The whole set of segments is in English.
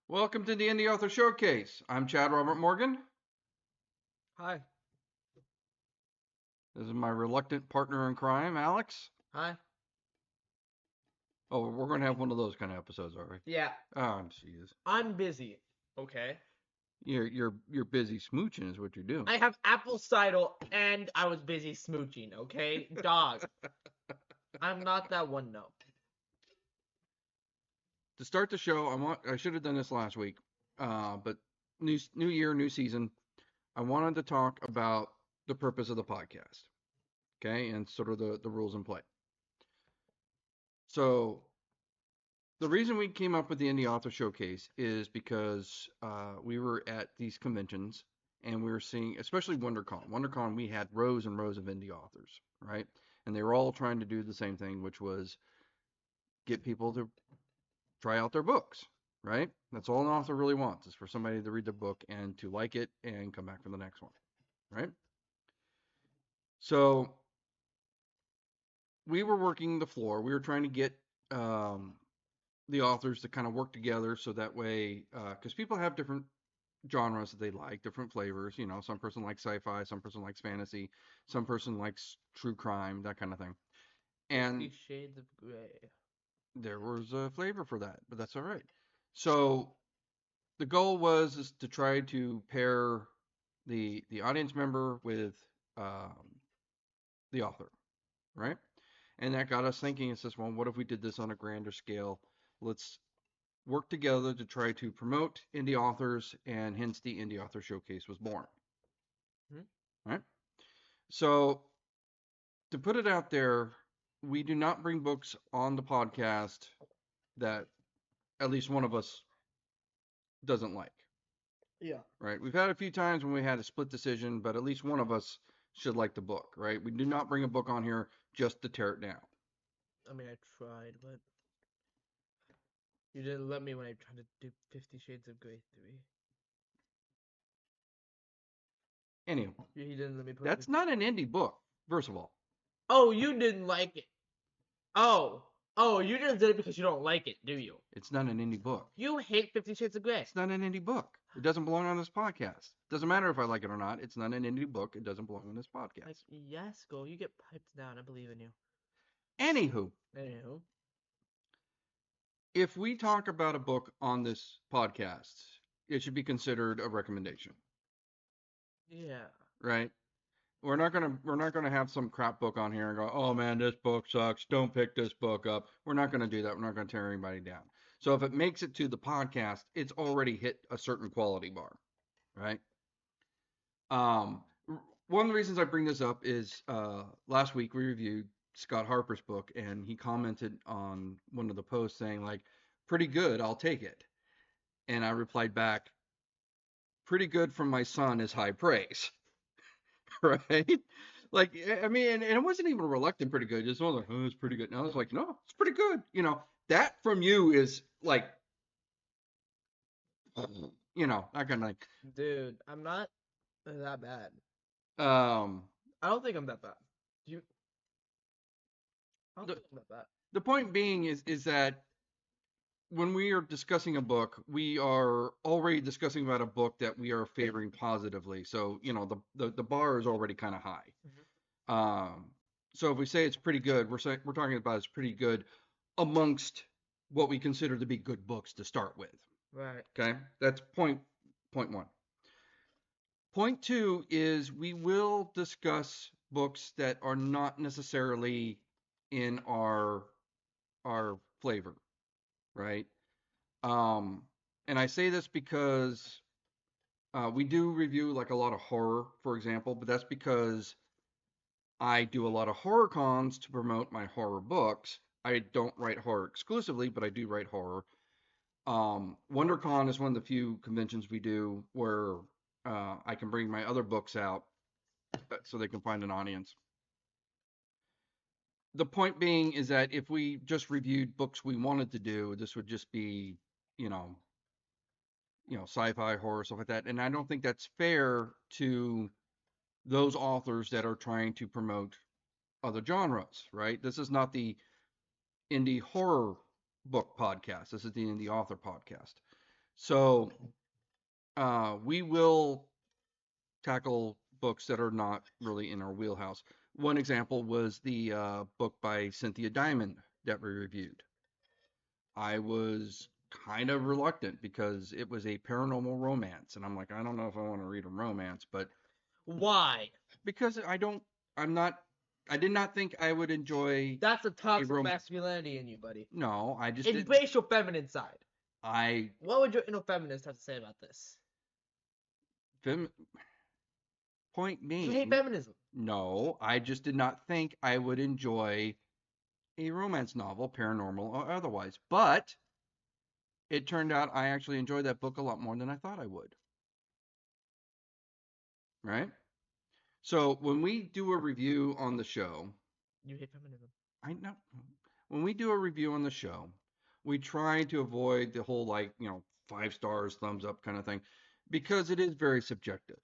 Welcome to the Indie Author Showcase. I'm Chad Robert Morgan. Hi. This is my reluctant partner in crime, Alex. Hi. Oh, we're going to have one of those kind of episodes, are we? Yeah, Oh, jeez. I'm busy. Okay. You're busy smooching is what you're doing. I have apple cider and I was busy smooching, okay? Dog. I'm not that one, no. To start the show, I should have done this last week, but new year, new season. I wanted to talk about the purpose of the podcast, okay, and sort of the rules in play. So the reason we came up with the Indie Author Showcase is because we were at these conventions and we were seeing, especially WonderCon. WonderCon, we had rows and rows of indie authors, right? And they were all trying to do the same thing, which was get people to try out their books, right? That's all an author really wants is for somebody to read the book and to like it and come back for the next one, right? So we were working the floor. We were trying to get um, the authors to kind of work together so that way, because people have different genres that they like, different flavors. You know, some person likes sci-fi, some person likes fantasy, some person likes true crime, that kind of thing. And 50 Shades of Grey. there was a flavor for that, but that's all right. So the goal was is to try to pair the audience member with um, the author, right? And that got us thinking. It says, well, what if we did this on a grander scale? Let's work together to try to promote indie authors, and hence the Indie Author Showcase was born. Hmm? Right? So to put it out there, we do not bring books on the podcast that at least one of us doesn't like. Yeah. Right? We've had a few times when we had a split decision, but at least one of us should like the book. Right? We do not bring a book on here just to tear it down. I mean, I tried, but you didn't let me when I tried to do 50 Shades of Grey 3. Anyway, You didn't let me put that's 50. not an indie book. First of all, Oh, you didn't like it. Oh. Oh, you just did it because you don't like it, do you? it's not an indie book. You hate 50 Shades of Grey. It's not an indie book. It doesn't belong on this podcast. Doesn't matter if I like it or not. It's not an indie book. It doesn't belong on this Like, podcast. yes, go. You get piped down. I believe in you. Anywho, Anywho. if we talk about a book on this podcast, it should be considered a recommendation, Yeah. right? We're not gonna have some crap book on here and go, oh man, this book sucks. Don't pick this book up. We're not gonna do that. We're not gonna tear anybody down. So if it makes it to the podcast, it's already hit a certain quality bar, right? Um, One of the reasons I bring this up is last week we reviewed Scott Harper's book, and he commented on one of the posts saying like, "Pretty good, I'll take it." And I replied back, "Pretty good from my son is high praise," right? Like, I mean, and it wasn't even a reluctant pretty good. Just like, oh, it's pretty good. And I was like, no, it's pretty good. You know, that from you is like, I can like, Dude, I'm not that bad. um, I don't think I'm that bad. You, I don't the think I'm that bad. the point being is that when we are discussing a book, we are already discussing about a book that we are favoring positively. So, the bar is already kind of high. Mhm. Um, so if we say it's pretty good, we're talking about it's pretty good amongst what we consider to be good books to start with. Right. Okay, that's point one. Point two is we will discuss books that are not necessarily in our flavor, right? Um, and I say this because we do review like a lot of horror, for example, but that's because I do a lot of horror cons to promote my horror books. I don't write horror exclusively, but I do write horror. WonderCon is one of the few conventions we do where I can bring my other books out so they can find an audience. The point being is that if we just reviewed books we wanted to do, this would just be, you know, sci-fi, horror, stuff like that. And I don't think that's fair to those authors that are trying to promote other genres, right? This is not the indie horror book podcast. This is the indie author podcast. So we will tackle books that are not really in our wheelhouse. One example was the book by Cynthia Diamond that we reviewed. I was kind of reluctant because it was a paranormal romance, and I'm like, I don't know if I want to read a romance, but Why? because I'm not, I did not think I would enjoy That's the a toxic rom. masculinity in you, buddy. No, I just didn't. Embrace your feminine side. I What would your inner feminist have to say about this? fem, point You hate being, feminism. no, I just did not think I would enjoy a romance novel, paranormal or otherwise. But it turned out I actually enjoyed that book a lot more than I thought I would. Right? So when we do a review on the show, You hate feminism. I know when we do a review on the show, we try to avoid the whole like, 5 stars, thumbs up kind of thing because it is very subjective,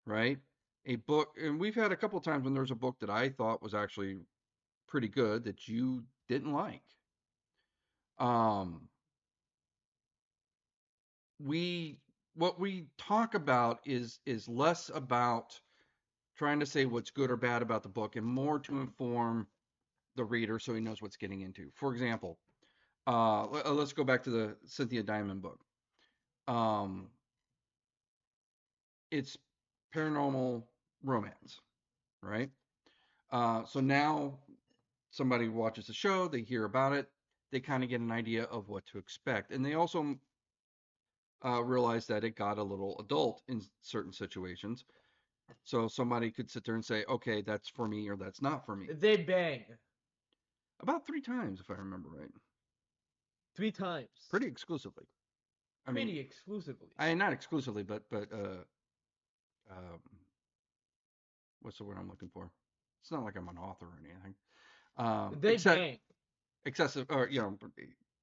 right? A book, and we've had a couple times when there's a book that I thought was actually pretty good that you didn't like. Um, we what we talk about is less about trying to say what's good or bad about the book and more to inform the reader so he knows what's getting into. For example, let's go back to the Cynthia Diamond book. Um, it's paranormal romance, right? So now somebody watches the show, they hear about it, they kind of get an idea of what to expect, and they also realize that it got a little adult in certain situations. So somebody could sit there and say, okay, that's for me or that's not for me. They bang About 3 times, if I remember right. 3 times. Pretty exclusively. I mean, Pretty exclusively. I not exclusively, but um, what's the word I'm looking for? It's not like I'm an author or anything. They Except bang. excessive, or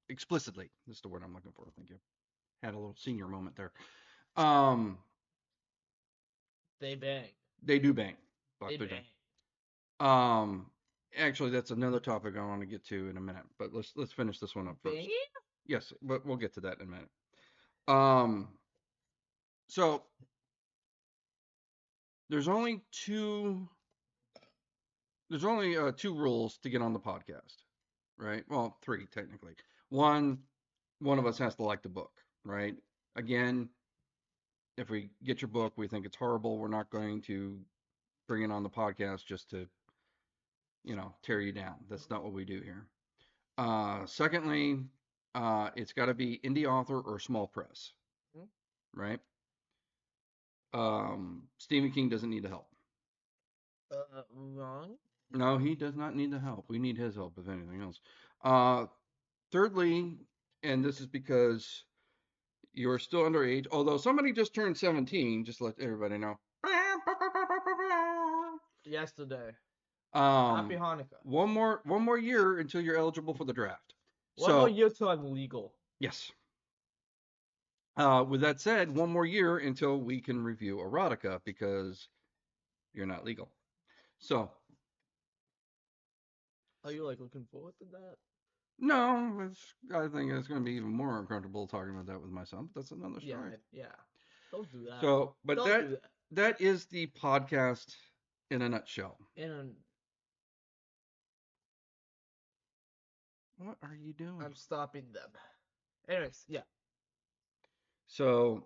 explicitly. That's the word I'm looking for. Thank you. Had a little senior moment there. Um, They bang. they do bang. They Buck, they bang. bang. Um, actually, that's another topic I want to get to in a minute. But let's finish this one up first. Banging? Yes, but we'll get to that in a minute. Um, so there's only two. There's only two rules to get on the podcast, right? Well, three technically. One, one of us has to like the book, right? Again, if we get your book, we think it's horrible, we're not going to bring it on the podcast just to, tear you down. That's not what we do here. Secondly, it's got to be indie author or small press, Hmm? right? Stephen King doesn't need the help. Wrong. No, he does not need the help. We need his help, if anything else. Uh, thirdly, and this is because you're still underage, although somebody just turned 17, just to let everybody know. Yesterday. Happy Um, Hanukkah. one more year until you're eligible for the draft. One more So year till I'm legal. yes. With that said, one more year until we can review erotica because you're not legal. So Are you like looking forward to that? no, I think it's going to be even more uncomfortable talking about that with my son. But that's another story. Yeah. Don't do that. So, but Don't that do that. that is the podcast in a nutshell. And What are you doing? I'm stopping them. Anyways, yeah. So,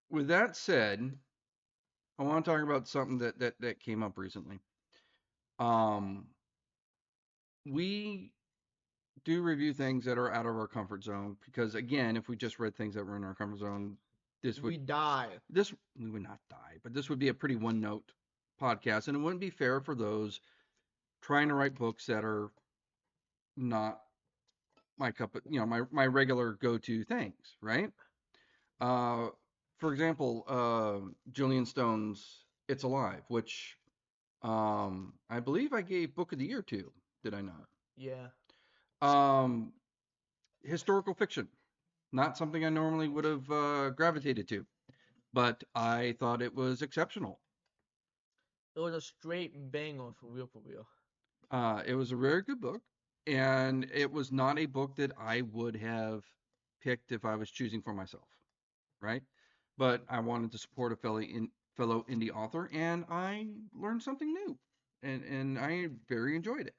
with that said, I want to talk about something that came up recently. Um, we do review things that are out of our comfort zone because, again, if we just read things that were in our comfort zone, this We would die. this we would not die, but this would be a pretty one note podcast, and it wouldn't be fair for those trying to write books that are not my cup of, my regular go-to things, right? Uh, for example, Julian Stone's "It's Alive," which I believe I gave Book of the Year to. Did I not? Yeah. Um, historical fiction, not something I normally would have gravitated to, but I thought it was exceptional. It was a straight banger for real, for real. It was a very good book, and it was not a book that I would have picked if I was choosing for myself, right? But I wanted to support a fellow indie author, and I learned something new, and I very enjoyed it.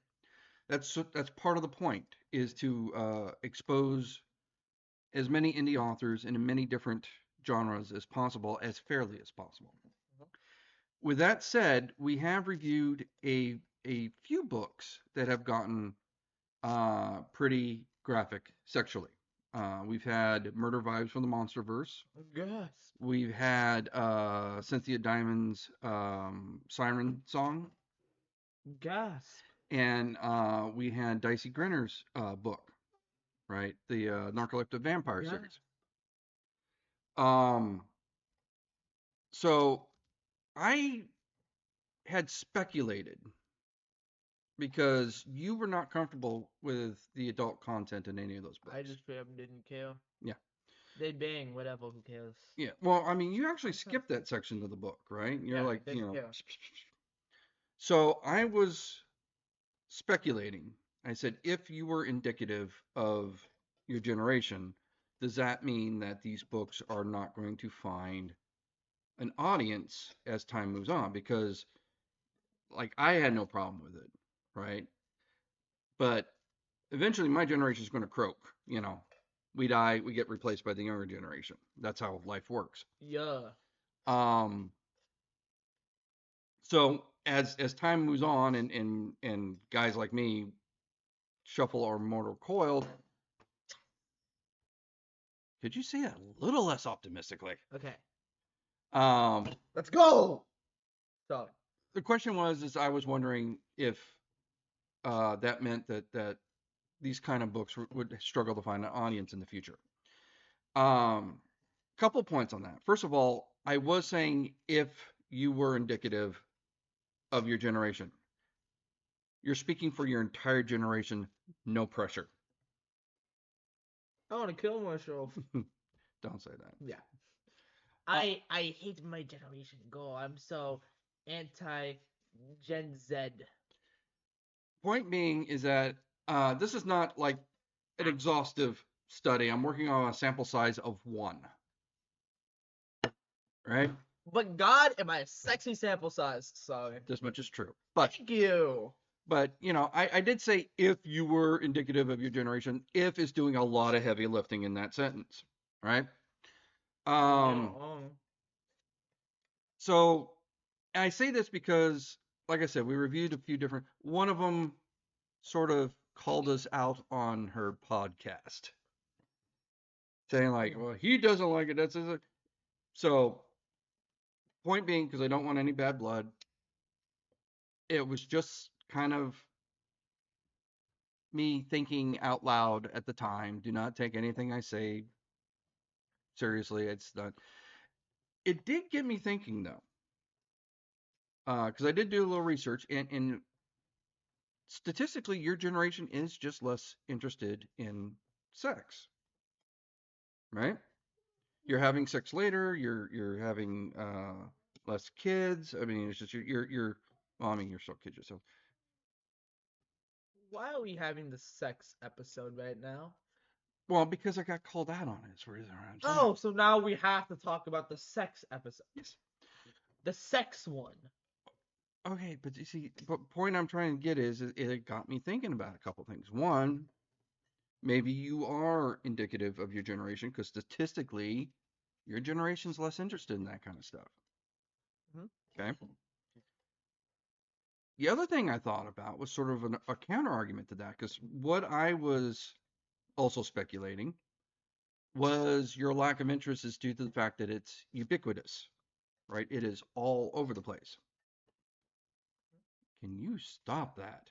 That's part of the point is to expose as many indie authors in many different genres as possible, as fairly as possible. With that said, we have reviewed a few books that have gotten pretty graphic sexually. We've had Murder Vibes from the Monsterverse. Gasp. We've had Cynthia Diamond's Siren Song, Gasp. and we had Dicey Grinner's book, right? The Narcoleptic Vampire Yeah. series. Um, so I had speculated because you were not comfortable with the adult content in any of those books. I just didn't care. Yeah. They bang, whatever, who cares? Yeah. Well, I mean, you actually skipped that section of the book, right? You're Yeah, I like, didn't care. So I was speculating. I said, if you were indicative of your generation, does that mean that these books are not going to find an audience as time moves on? Because, like, I had no problem with it, right? But eventually my generation is going to croak. We die, we get replaced by the younger generation. That's how life works. Yeah. Um, so as time moves on and guys like me shuffle our mortal coil, could you say that a little less optimistically? Okay. Um, Let's go. So. the question is I was wondering if that meant that these kind of books would struggle to find an audience in the future. Couple points on that. First of all, I was saying if you were indicative of your generation, you're speaking for your entire generation, no pressure. I want to kill myself. Don't say that. Yeah. I hate my generation. Go. I'm so anti Gen Z. Point being is that this is not like an exhaustive study. I'm working on a sample size of 1. Right? But God, am I a sexy sample size? Sorry. This much is true. But Thank you. But I did say if you were indicative of your generation, if is doing a lot of heavy lifting in that sentence, right? So I say this because, like I said, we reviewed a few different. One of them sort of called us out on her podcast, saying like, "Well, he doesn't like it." That's so. Point being, because I don't want any bad blood, it was just kind of me thinking out loud at the time. Do not take anything I say seriously. It's not. It did get me thinking though, because I did do a little research, and statistically, your generation is just less interested in sex, right? You're having sex later. You're having less kids. I mean, it's just you're. Well, I mean, you're still kids yourself. Why are we having the sex episode right now? Well, because I got called out on it. That's the reason I'm saying. Oh, so now we have to talk about the sex episode. Yes. The sex one. Okay, but you see, the point I'm trying to get is it got me thinking about a couple things. One, maybe you are indicative of your generation because statistically, your generation's less interested in that kind of stuff. Okay. The other thing I thought about was sort of a counter argument to that because what I was also speculating was your lack of interest is due to the fact that it's ubiquitous, right? It is all over the place. Can you stop that?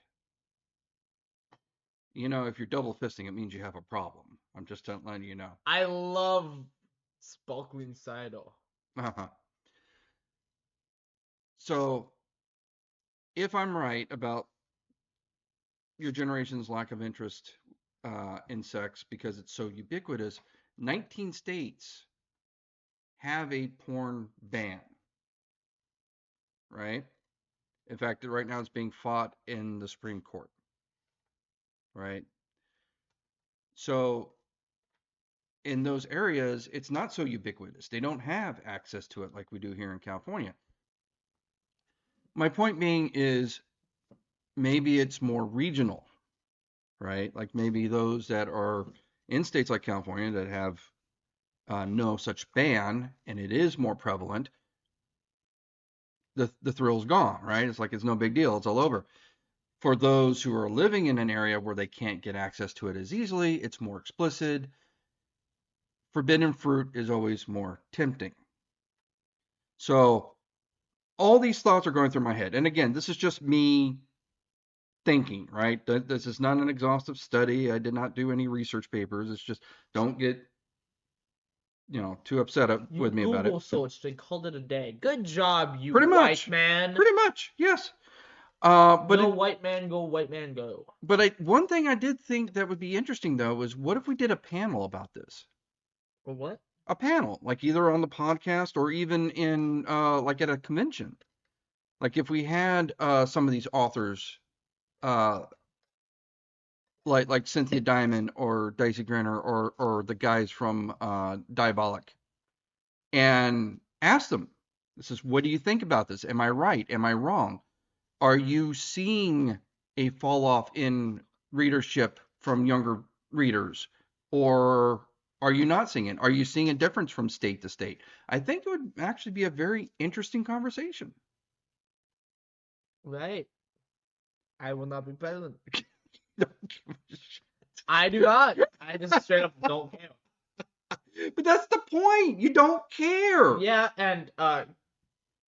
If you're double fisting, it means you have a problem. I'm just letting you know. I love sparkling cider. Uh-huh. So, if I'm right about your generation's lack of interest in sex because it's so ubiquitous, 19 states have a porn ban, right? In fact, right now it's being fought in the Supreme Court, right? So in those areas, it's not so ubiquitous. They don't have access to it like we do here in California. My point being is maybe it's more regional, right? Like maybe those that are in states like California that have no such ban and it is more prevalent, the thrill's gone, right? It's like it's no big deal. It's all over. For those who are living in an area where they can't get access to it as easily, it's more explicit. Forbidden fruit is always more tempting. So all these thoughts are going through my head. And again, this is just me thinking, right? This is not an exhaustive study. I did not do any research papers. It's just don't get, too upset You with me about it. Google searched and called it a day. Good job, you Pretty white much. man. Pretty much, yes. Go white man, go white man, go. But one thing I did think that would be interesting though is what if we did a panel about this? Or what? A panel, like either on the podcast or even in like at a convention. Like if we had some of these authors, uh, like Cynthia Diamond or Dicey Grenner or the guys from Diabolic, and ask them, this is what do you think about this? Am I right? Am I wrong? Are you seeing a fall off in readership from younger readers, or are you not seeing it? Are you seeing a difference from state to state? I think it would actually be a very interesting conversation. Right. I will not be present. Don't give a shit. I do not. I just straight up don't care. But that's the point. You don't care. Yeah, and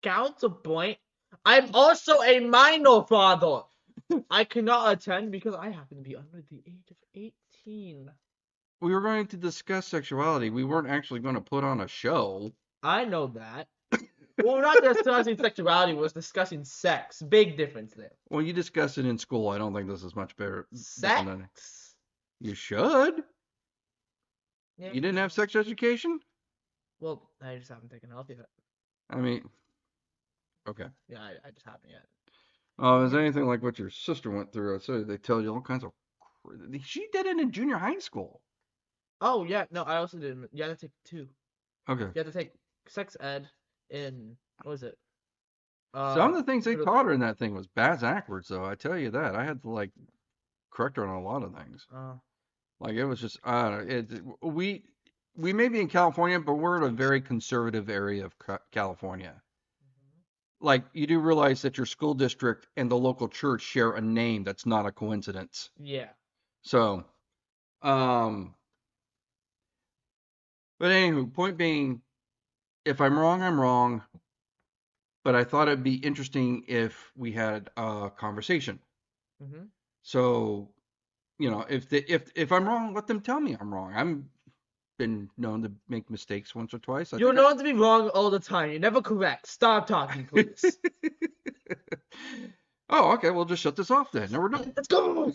counterpoint, I'm also a minor father. I cannot attend because I happen to be under the age of 18. We were going to discuss sexuality. We weren't actually going to put on a show. I know that. Well, we're not discussing sexuality, we're discussing sex. Big difference there. Well, you discussed it in school. I don't think this is much better. Sex? You should. Yeah. You didn't have sex education? Well, I just haven't taken health yet. I mean, okay. Yeah, I just haven't yet. Oh, is anything like what your sister went through? I say they tell you all kinds of. She did it in junior high school. Oh, yeah. No, I also did. You had to take 2. Okay. You had to take sex ed in, what was it? Some of the things they taught her in that thing was backwards, though. I tell you that. I had to like correct her on a lot of things. Like it was just, I don't know. We may be in California, but we're in a very conservative area of California. Like you do realize that your school district and the local church share a name. That's not a coincidence. Yeah. So, but anywho, point being, if I'm wrong, I'm wrong. But I thought it'd be interesting if we had a conversation. Mm-hmm. So, if I'm wrong, let them tell me I'm wrong. I'm been known to make mistakes once or twice. You're known to be wrong all the time. You're never correct. Stop talking, please. Oh, okay. We'll just shut this off then. No, we're done. Let's go.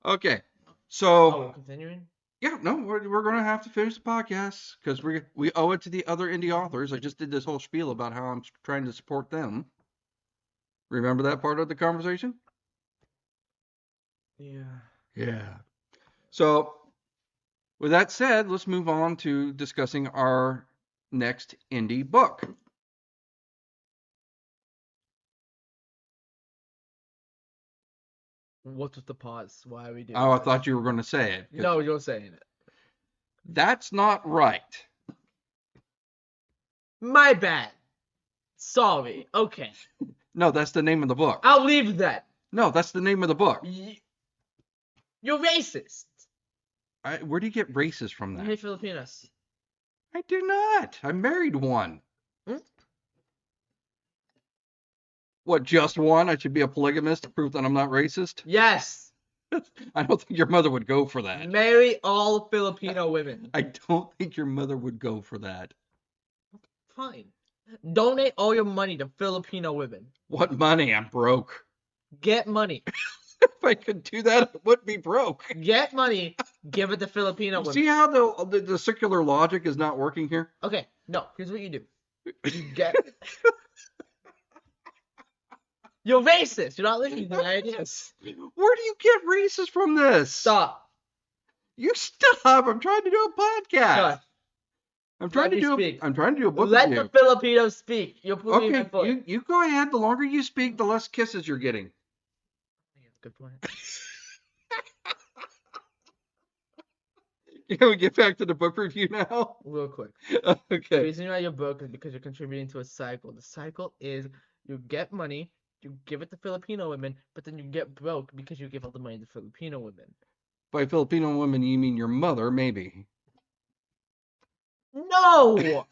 Okay. So. Oh, we're continuing? Yeah, no, we're going to have to finish the podcast because we owe it to the other indie authors. I just did this whole spiel about how I'm trying to support them. Remember that part of the conversation? Yeah. Yeah. So, with that said, let's move on to discussing our next indie book. What was the pause? Why are we doing Oh, I this? thought you were going to say it. No, you're saying it. That's not right. My bad. Sorry. Okay. No, that's the name of the book. I'll leave that. No, that's the name of the book. You're racist. Where do you get racist from You that? hate Filipinos. I do not. I married one. Hmm? What, just one? I should be a polygamist to prove that I'm not racist? Yes. I don't think your mother would go for that. Marry all Filipino women. I don't think your mother would go for that. Fine. Donate all your money to Filipino women. What money? I'm broke. Get money. If I could do that, I would be broke. Get money. Give it to Filipino women. See how the circular logic is not working here? Okay. No. Here's what you do. You get. You're racist. You're not listening to my ideas. Where do you get racist from this? Stop. You stop. I'm trying to do a podcast. Shush. I'm trying to do Speak. I'm trying to do a book Let the review. Filipinos speak. You'll put me in my Okay, foot. you go ahead. The longer you speak, the less kisses you're getting. Good point. Can we get back to the book review now? Real quick. Okay. The reason you write your book is because you're contributing to a cycle. The cycle is you get money, you give it to Filipino women, but then you get broke because you give all the money to Filipino women. By Filipino woman, you mean your mother, maybe. No!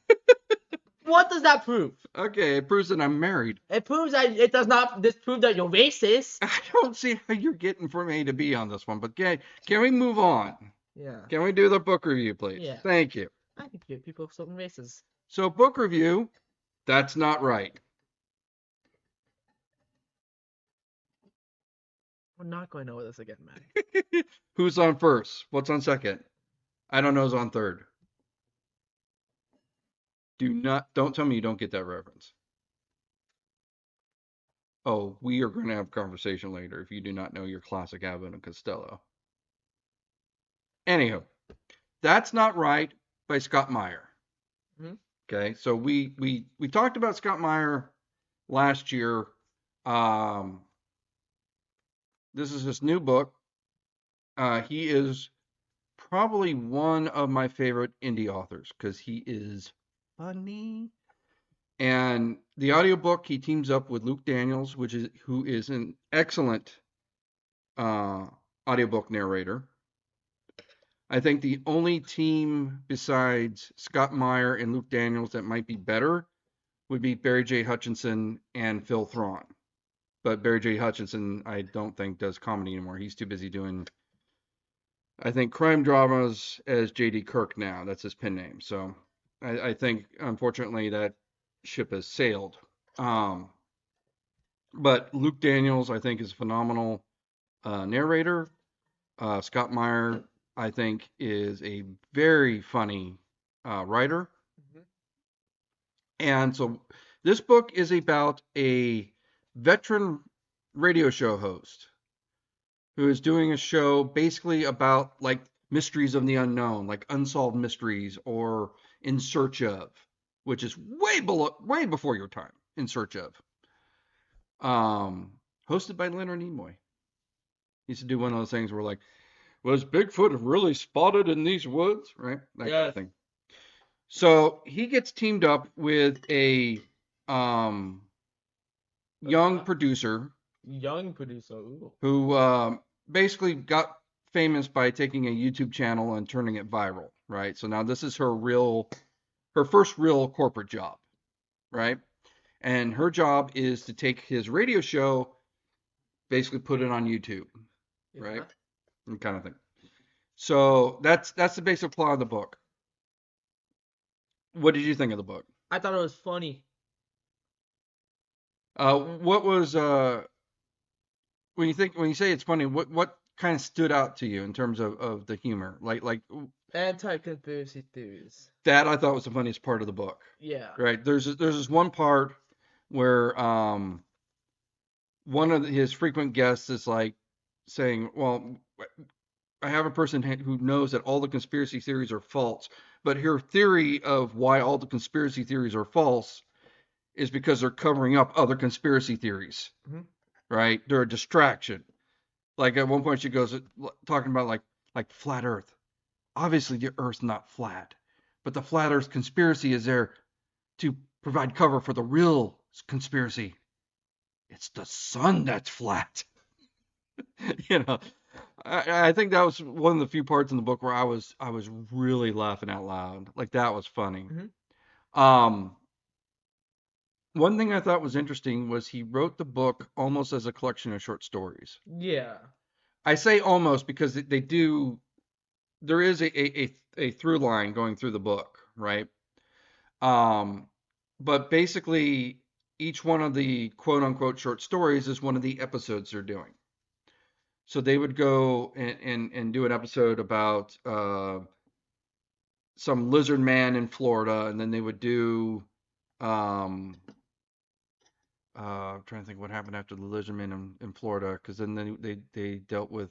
What does that prove? Okay, it proves that I'm married. It proves that it does not disprove that you're racist. I don't see how you're getting from A to B on this one, but can we move on? Yeah. Can we do the book review, please? Yeah. Thank you. I think you people have certain races. So, book review, that's not right. We're not going over this again, man. Who's on first? What's on second? I don't know who's on third. Don't tell me you don't get that reference. Oh, we are going to have a conversation later if you do not know your classic Abbott and Costello. Anyhow, That's Not Right by Scott Meyer. Mhm. Okay, so we talked about Scott Meyer last year. This is his new book. He is probably one of my favorite indie authors because he is funny. And the audiobook, he teams up with Luke Daniels, who is an excellent audiobook narrator. I think the only team besides Scott Meyer and Luke Daniels that might be better would be Barry J. Hutchinson and Phil Thrawn. But Barry J. Hutchinson, I don't think does comedy anymore. He's too busy doing, I think, crime dramas as J.D. Kirk now. That's his pen name. So I think, unfortunately, that ship has sailed. But Luke Daniels, I think, is a phenomenal narrator. Scott Meyer, I think, is a very funny writer. Mhm. And so this book is about a veteran radio show host who is doing a show basically about like mysteries of the unknown, like unsolved mysteries or In Search of, which is way before your time. In Search of, hosted by Leonard Nimoy. He used to do one of those things where like, was Bigfoot really spotted in these woods, right? That kind of thing. So he gets teamed up with a young producer Young producer. Ooh. who basically got famous by taking a YouTube channel and turning it viral, right? So now this is her first real corporate job, right? And her job is to take his radio show, basically put it on YouTube, right? And kind of thing. So that's the basic plot of the book. What did you think of the book? I thought it was funny. What was when you say it's funny, what kind of stood out to you in terms of the humor? Like Anti-conspiracy theories. that I thought was the funniest part of the book. Yeah. Right. There's this one part where one of his frequent guests is like saying, "Well, I have a person who knows that all the conspiracy theories are false, but her theory of why all the conspiracy theories are false is because they're covering up other conspiracy theories." Mhm. Right? They're a distraction. Like at one point she goes talking about like flat Earth. Obviously the Earth's not flat, but the flat Earth conspiracy is there to provide cover for the real conspiracy. It's the sun that's flat. you know, I think that was one of the few parts in the book where I was really laughing out loud. Like that was funny. Mhm. One thing I thought was interesting was he wrote the book almost as a collection of short stories. Yeah. I say almost because they do. There is a through line going through the book, right? Um, but basically, each one of the quote unquote short stories is one of the episodes they're doing. So they would go and do an episode about some lizard man in Florida, and then they would do um, I'm trying to think what happened after the lizard man in Florida, because then they dealt with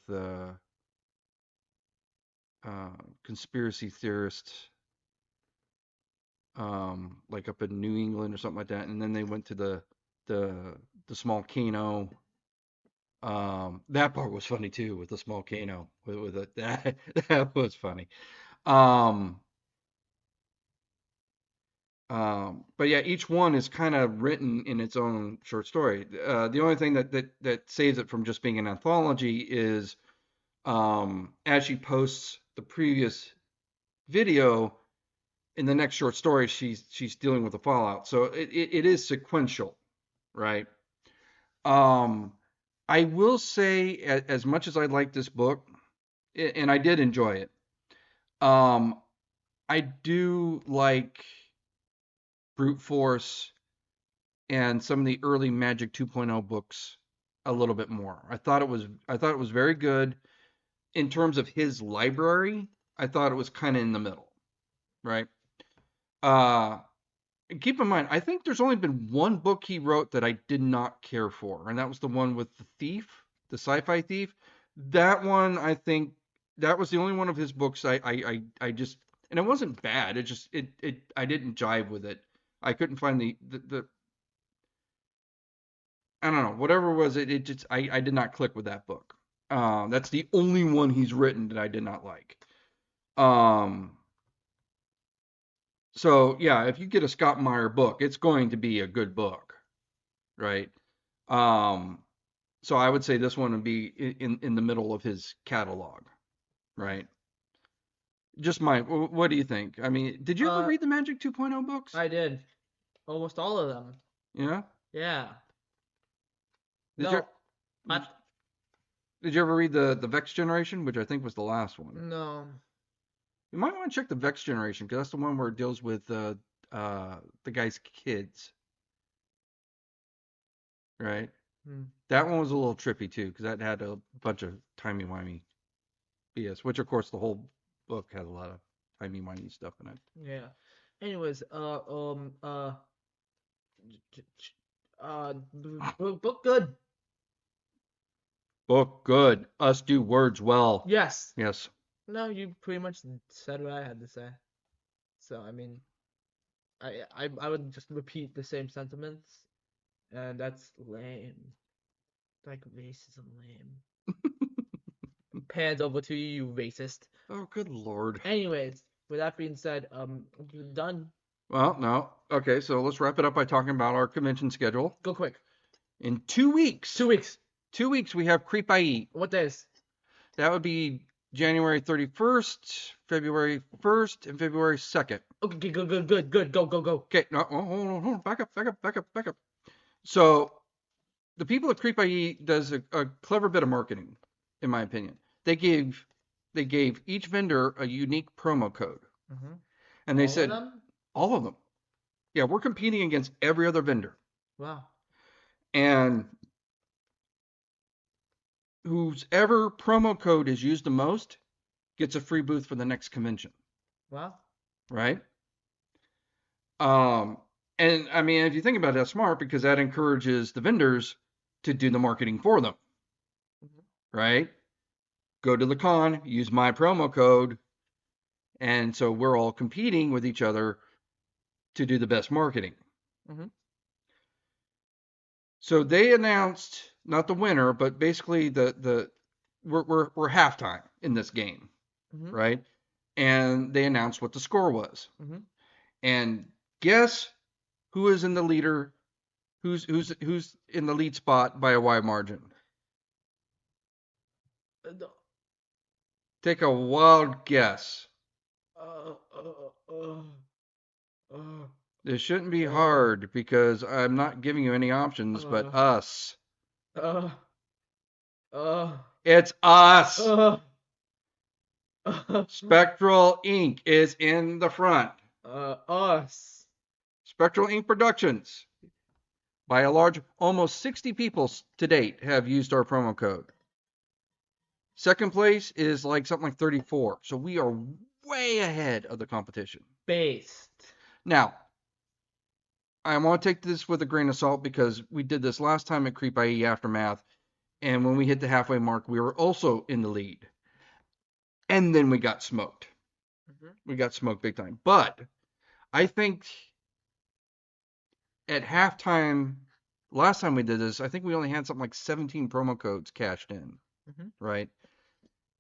conspiracy theorist, like up in New England or something like that, and then they went to the the small Kano. That part was funny too with the small Kano with it. That was funny. Um, but yeah, each one is kind of written in its own short story. The only thing that saves it from just being an anthology is as she posts the previous video in the next short story, she's dealing with the fallout. So it is sequential, right? Um, I will say, as much as I like this book, and I did enjoy it, um, I do like Brute Force and some of the early Magic 2.0 books a little bit more. I thought it was very good in terms of his library. I thought it was kind of in the middle, right? Uh, keep in mind, I think there's only been one book he wrote that I did not care for, and that was the one with the thief, the sci-fi thief. That one, I think, that was the only one of his books I just, and it wasn't bad. It just, I didn't jive with it. I couldn't find the I don't know, whatever it was, it just, I did not click with that book. That's the only one he's written that I did not like. Um, so yeah, if you get a Scott Meyer book, it's going to be a good book, right? Um, so I would say this one would be in the middle of his catalog, right? Just what do you think? I mean, did you ever Uh, read the Magic 2.0 books? I did almost all of them. Yeah. Yeah. Did you No, I did you ever read the Vex Generation, which I think was the last one? no. You might want to check the Vex Generation because that's the one where it deals with the guy's kids, right? Hmm. That one was a little trippy too because that had a bunch of timey-wimey BS, which of course the whole book has a lot of timey-wimey stuff in it. Yeah. Anyways, book good. Book good. Us do words well. Yes. Yes. No, you pretty much said what I had to say. So I mean, I would just repeat the same sentiments, and that's lame. Like racism lame. Pans over to you, you racist. Oh, good lord. Anyways, with that being said, we're done. Well, no. Okay, so let's wrap it up by talking about our convention schedule. Go quick. In 2 weeks, 2 weeks. 2 weeks we have Creep IE. What days? That would be January 31st, February 1st, and February 2nd. Okay, good. Go. Okay, no, hold on. Back up. So the people at Creep IE does a clever bit of marketing, in my opinion. They gave each vendor a unique promo code, Mm-hmm. and they All of said them? all of them. Yeah, we're competing against every other vendor, Wow. and whose ever promo code is used the most gets a free booth for the next convention, Wow. right? Um, and I mean, if you think about it, that's smart because that encourages the vendors to do the marketing for them, Mm-hmm. right? Go to the con, use my promo code, and so we're all competing with each other to do the best marketing. Mm-hmm. So they announced not the winner, but basically we're halftime in this game, Mm-hmm. right? And they announced what the score was. Mm-hmm. And guess who is in the leader? Who's in the lead spot by a wide margin? Uh, Take a wild guess. uh, uh, uh, uh, This shouldn't be uh, hard because I'm not giving you any options, but uh, us. uh, uh, It's us. uh, uh, Spectral Inc. is in the front. us. Spectral Inc. Productions. By a large, almost 60 people to date have used our promo code. Second place is like something like 34. So we are way ahead of the competition. Based. Now, I want to take this with a grain of salt because we did this last time at Creep IE Aftermath, and when we hit the halfway mark, we were also in the lead. and then we got smoked. Mhm. We got smoked big time. But I think at halftime, last time we did this, I think we only had something like 17 promo codes cashed in, Mhm. right?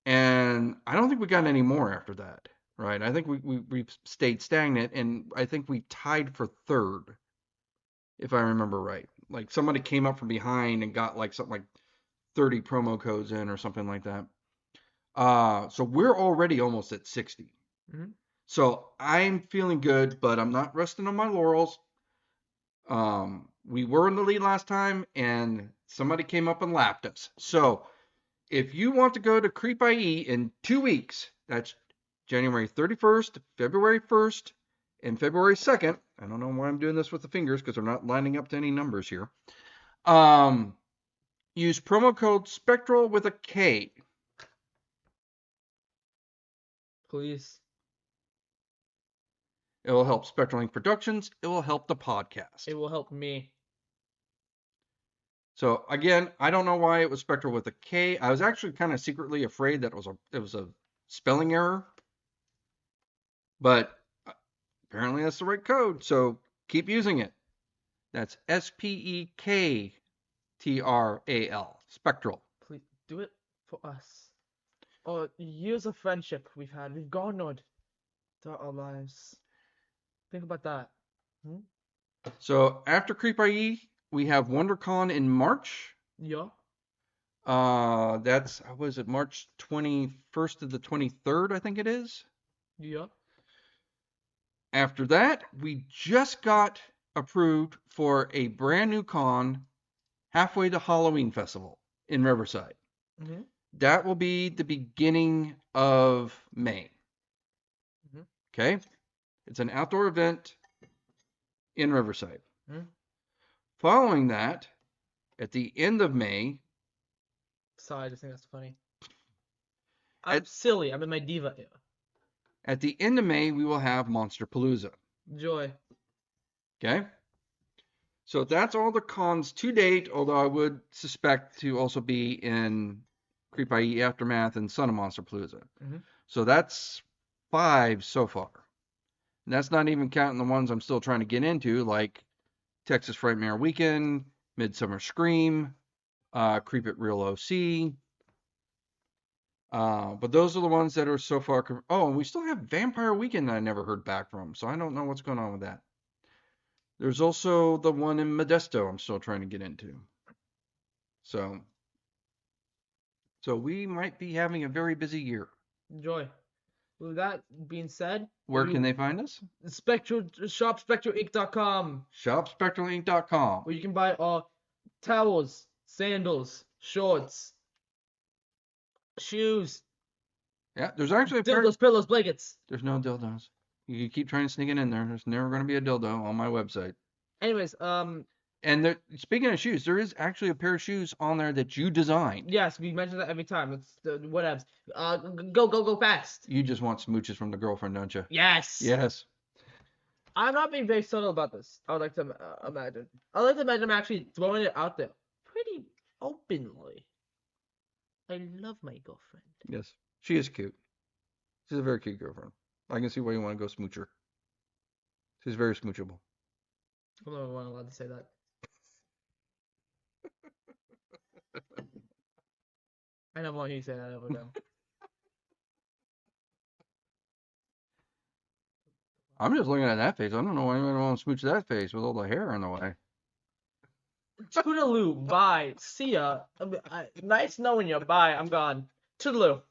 And I don't think we got any more after that, right? I think we stayed stagnant, and I think we tied for third, if I remember right. Like somebody came up from behind and got like something like 30 promo codes in or something like that. So we're already almost at 60. Mhm. So I'm feeling good, but I'm not resting on my laurels. We were in the lead last time, and somebody came up and lapped us. So if you want to go to Creep IE in 2 weeks, that's January 31st, February 1st, and February 2nd. I don't know why I'm doing this with the fingers because they're not lining up to any numbers here. Um, use promo code Spectral with a K. Please. It will help Spectral Inc. Productions. It will help the podcast. It will help me. So again, I don't know why it was Spectral with a K. I was actually kind of secretly afraid that it was a spelling error, but apparently that's the right code. So keep using it. That's SPEKTRAL. Spectral. Please do it for us. Oh, years of friendship we've had. We've garnered throughout our lives. Think about that. Hmm? So after Creep IE, we have WonderCon in March. Yeah. That's was it March 21st to the 23rd, I think it is. Yeah. After that, we just got approved for a brand new con halfway to Halloween Festival in Riverside. Mhm. That will be the beginning of May. Mhm. Okay? It's an outdoor event in Riverside. Mhm. Following that, at the end of May, Sorry, I just think that's funny. I'm at, silly. I'm in my diva era. at the end of May, we will have Monster Palooza. Joy. Okay? So that's all the cons to date, although I would suspect to also be in Creep IE Aftermath and Son of Monster Palooza. Mhm. So that's 5 so far. And that's not even counting the ones I'm still trying to get into, like Texas Frightmare Weekend, Midsummer Scream, Creep It Real OC. But those are the ones that are so far. Oh, and we still have Vampire Weekend that I never heard back from, so I don't know what's going on with that. There's also the one in Modesto I'm still trying to get into. So we might be having a very busy year. Joy. With that being said, Where can they find us? Spectral shop spectralinc.com, ShopSpectralinc.com. where you can buy towels, sandals, shorts, shoes, Yeah, there's actually a pair. dildos, pillows, blankets. There's no dildos. You keep trying to sneak it in there. There's never going to be a dildo on my website. Anyways, And there, speaking of shoes, there is actually a pair of shoes on there that you designed. yes, we mention that every time. It's whatevs. Go fast. You just want smooches from the girlfriend, don't you? Yes. Yes. I'm not being very subtle about this. I would like to imagine. I would like to imagine I'm actually throwing it out there pretty openly. I love my girlfriend. Yes. She is cute. She's a very cute girlfriend. I can see why you want to go smooch her. She's very smoochable. I'm not even allowed to say that. I never want you to say that ever again. I'm just looking at that face. I don't know why anyone wants to smooch that face with all the hair in the way. Toodaloo. Bye. See ya. Nice knowing you. Bye. I'm gone. Toodaloo.